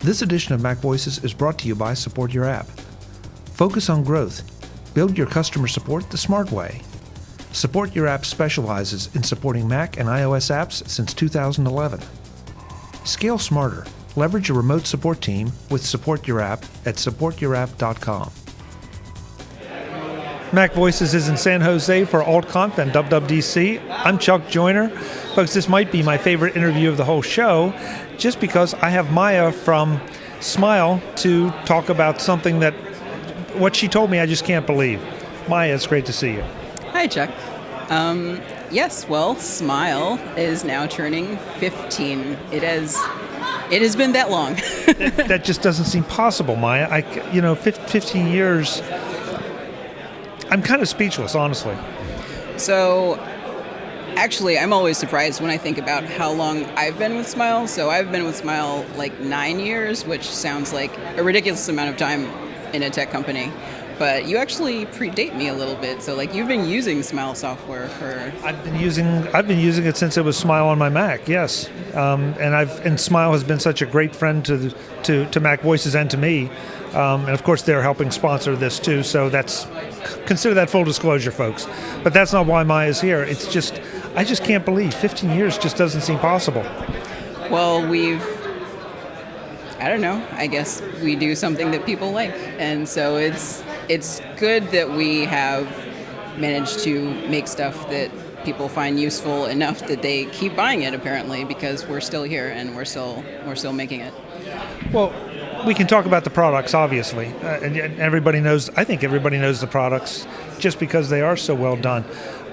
This edition of MacVoices is brought to you by SupportYourApp. Focus on growth. Build your customer support the smart way. SupportYourApp specializes in supporting Mac and iOS apps since 2011. Scale smarter. Leverage a remote support team with SupportYourApp at SupportYourApp.com. MacVoices is in San Jose for AltConf and WWDC. I'm Chuck Joyner. Folks, this might be my favorite interview of the whole show, just because I have Maia from Smile to talk about something that, what she told me, I just can't believe. Maia, it's great to see you. Hi, Chuck. Yes, well, Smile is now turning 15. It has been that long. That just doesn't seem possible, Maia. 15 years, I'm kind of speechless, honestly. So, actually, I'm always surprised when I think about how long I've been with Smile. So I've been with Smile like 9 years, which sounds like a ridiculous amount of time in a tech company. But you actually predate me a little bit. So like you've been using Smile software for... I've been using it since it was Smile on my Mac, yes. And Smile has been such a great friend to MacVoices and to me. And of course they're helping sponsor this too, so consider that full disclosure, folks. But that's not why Maia's here. It's just, I just can't believe 15 years just doesn't seem possible. Well, I don't know, I guess we do something that people like. And so it's good that we have managed to make stuff that people find useful enough that they keep buying it, apparently, because we're still here and we're still making it. Well, we can talk about the products, obviously, and everybody knows. I think everybody knows the products just because they are so well done.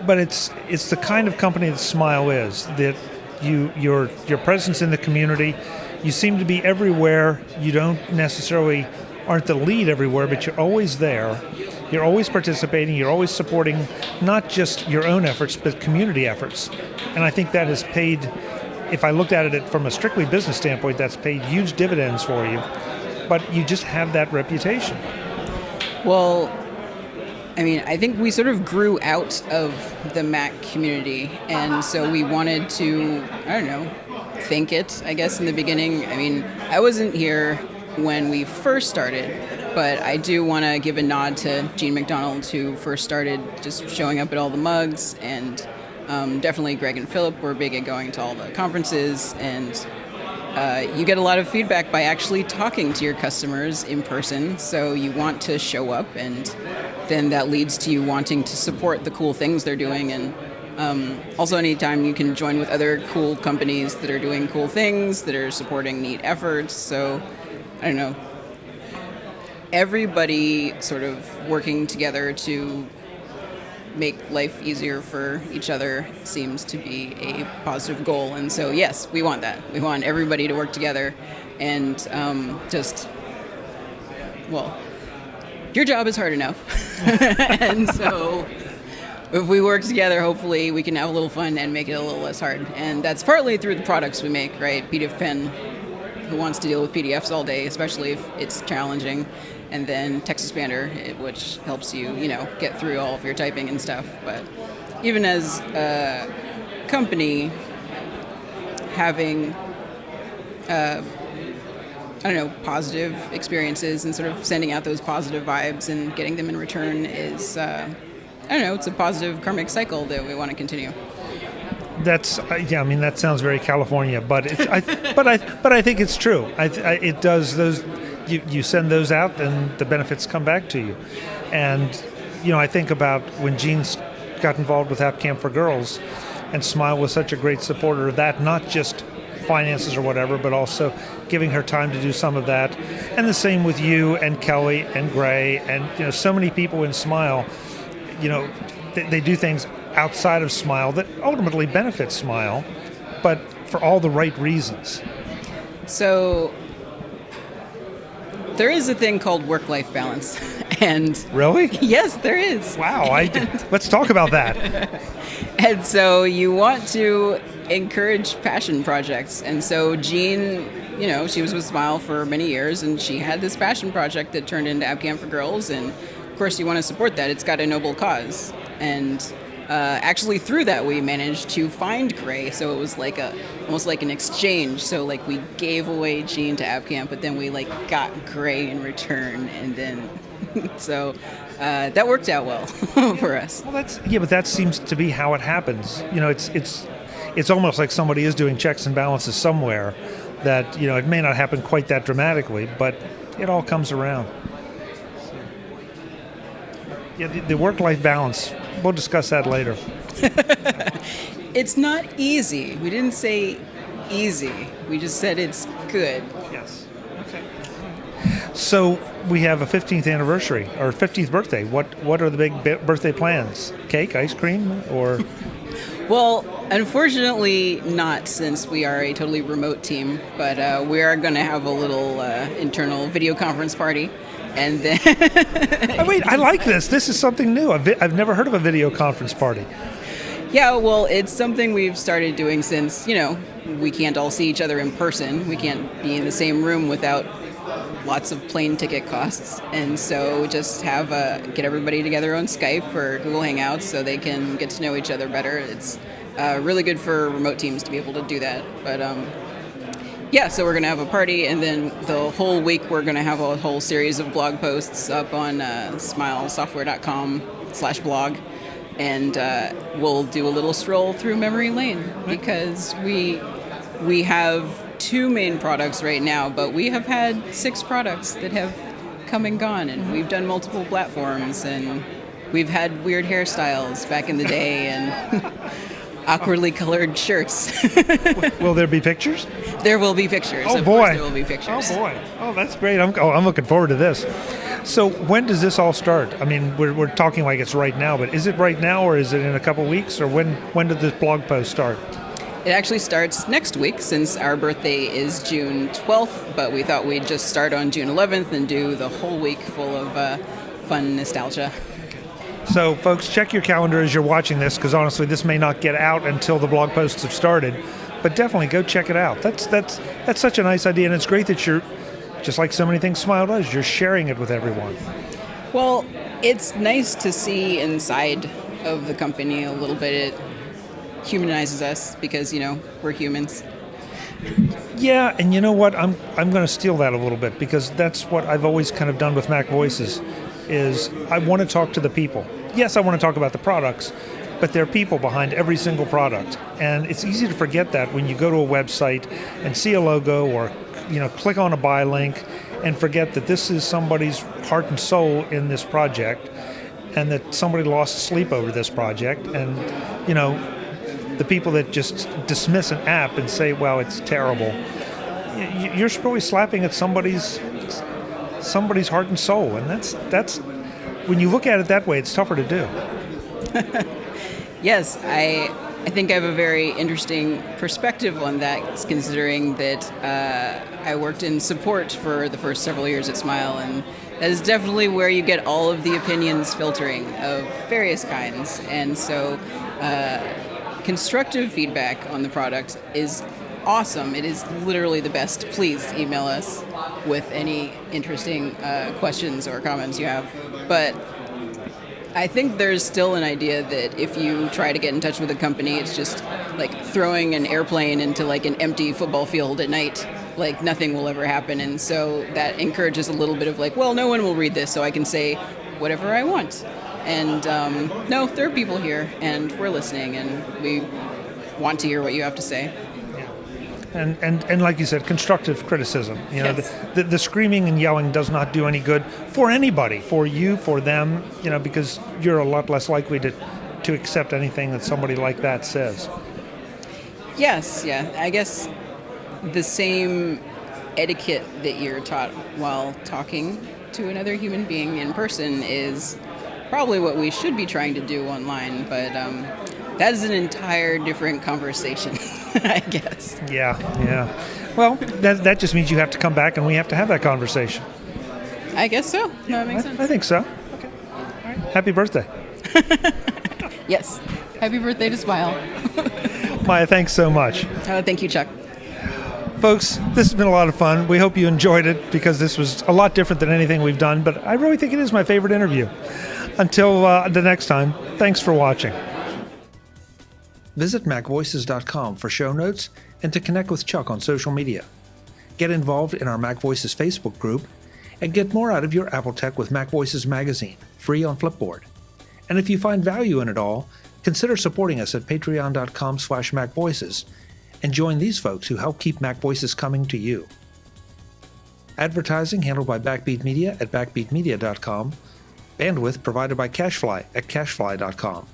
But it's the kind of company that Smile is. That your presence in the community, you seem to be everywhere. You don't necessarily aren't the lead everywhere, but you're always there. You're always participating. You're always supporting not just your own efforts, but community efforts. And I think that has paid. If I looked at it from a strictly business standpoint, that's paid huge dividends for you. But you just have that reputation. Well, I mean, I think we sort of grew out of the Mac community, and so we wanted to, think it, I guess, in the beginning. I mean, I wasn't here when we first started, but I do want to give a nod to Gene McDonald, who first started just showing up at all the mugs, and definitely Greg and Philip were big at going to all the conferences, and you get a lot of feedback by actually talking to your customers in person, so you want to show up, and then that leads to you wanting to support the cool things they're doing. And also anytime you can join with other cool companies that are doing cool things, that are supporting neat efforts. So, I don't know, everybody sort of working together to make life easier for each other seems to be a positive goal. And so, yes, we want that. We want everybody to work together and your job is hard enough. And so if we work together, hopefully we can have a little fun and make it a little less hard. And that's partly through the products we make, right? PDF Pen, who wants to deal with PDFs all day, especially if it's challenging. And then Text Expander, which helps you, get through all of your typing and stuff. But even as a company, having, positive experiences and sort of sending out those positive vibes and getting them in return is, it's a positive karmic cycle that we want to continue. That sounds very California, but I think it's true. It does those. You send those out, and the benefits come back to you. And I think about when Jean got involved with AppCamp for Girls, and Smile was such a great supporter of that, not just finances or whatever, but also giving her time to do some of that. And the same with you and Kelly and Gray and so many people in Smile. They do things outside of Smile that ultimately benefit Smile, but for all the right reasons. So there is a thing called work-life balance. And really? Yes, there is. Wow. Let's talk about that. And so you want to encourage passion projects. And so Jean, she was with Smile for many years, and she had this passion project that turned into AppCamp for Girls. And of course, you want to support that. It's got a noble cause. And actually through that we managed to find Gray, so it was like almost like an exchange. So like we gave away Gene to AppCamp, but then we like got Gray in return, and then so that worked out well for us. Well, but that seems to be how it happens. It's almost like somebody is doing checks and balances somewhere. That it may not happen quite that dramatically, but it all comes around. Yeah, the work-life balance. We'll discuss that later. It's not easy. We didn't say easy. We just said it's good. Yes. Okay. So we have a 15th anniversary, or 50th birthday. What are the big birthday plans? Cake, ice cream, or? Well, unfortunately not, since we are a totally remote team, but we are going to have a little internal video conference party. And then wait, I like this. This is something new. I've never heard of a video conference party. Yeah, well, it's something we've started doing since, we can't all see each other in person. We can't be in the same room without lots of plane ticket costs. And so just get everybody together on Skype or Google Hangouts so they can get to know each other better. It's really good for remote teams to be able to do that. But yeah, so we're going to have a party, and then the whole week we're going to have a whole series of blog posts up on smilesoftware.com/blog, and we'll do a little stroll through memory lane, because we have 2 main products right now, but we have had 6 products that have come and gone, and we've done multiple platforms, and we've had weird hairstyles back in the day, and awkwardly colored shirts. Will there be pictures? There will be pictures. Oh, of boy. course there will be pictures. Oh, boy. Oh, that's great. I'm looking forward to this. So when does this all start? I mean, we're talking like it's right now, but is it right now, or is it in a couple weeks, or when did this blog post start? It actually starts next week, since our birthday is June 12th, but we thought we'd just start on June 11th and do the whole week full of fun nostalgia. So, folks, check your calendar as you're watching this, because honestly, this may not get out until the blog posts have started. But definitely go check it out. That's such a nice idea, and it's great that you're, just like so many things Smile does, you're sharing it with everyone. Well, it's nice to see inside of the company a little bit. It humanizes us because, we're humans. Yeah, and you know what? I'm going to steal that a little bit, because that's what I've always kind of done with MacVoices. Is I want to talk to the people. Yes, I want to talk about the products, but there are people behind every single product. And it's easy to forget that when you go to a website and see a logo, or click on a buy link and forget that this is somebody's heart and soul in this project, and that somebody lost sleep over this project. And the people that just dismiss an app and say, well, it's terrible, you're probably slapping at somebody's heart and soul, and that's when you look at it that way, it's tougher to do. Yes, I think I have a very interesting perspective on that, considering that I worked in support for the first several years at Smile, and that is definitely where you get all of the opinions filtering of various kinds. And so constructive feedback on the product is awesome. It is literally the best. Please email us with any interesting questions or comments you have. But I think there's still an idea that if you try to get in touch with a company, it's just like throwing an airplane into like an empty football field at night. Like nothing will ever happen. And so that encourages a little bit of like, well, no one will read this, so I can say whatever I want. And no, there are people here, and we're listening, and we want to hear what you have to say. And like you said, constructive criticism. Yes. The screaming and yelling does not do any good for anybody, for you, for them, because you're a lot less likely to accept anything that somebody like that says. Yes, yeah. I guess the same etiquette that you're taught while talking to another human being in person is probably what we should be trying to do online, but that is an entire different conversation, I guess. Yeah. Well, that just means you have to come back and we have to have that conversation. I guess so. No, that makes sense. I think so. Okay. All right. Happy birthday. Yes. Happy birthday to Smile. Maya, thanks so much. Thank you, Chuck. Folks, this has been a lot of fun. We hope you enjoyed it, because this was a lot different than anything we've done, but I really think it is my favorite interview. Until the next time, thanks for watching. Visit MacVoices.com for show notes and to connect with Chuck on social media. Get involved in our MacVoices Facebook group and get more out of your Apple tech with MacVoices magazine, free on Flipboard. And if you find value in it all, consider supporting us at patreon.com/MacVoices and join these folks who help keep MacVoices coming to you. Advertising handled by Backbeat Media at backbeatmedia.com. Bandwidth provided by CacheFly at cachefly.com.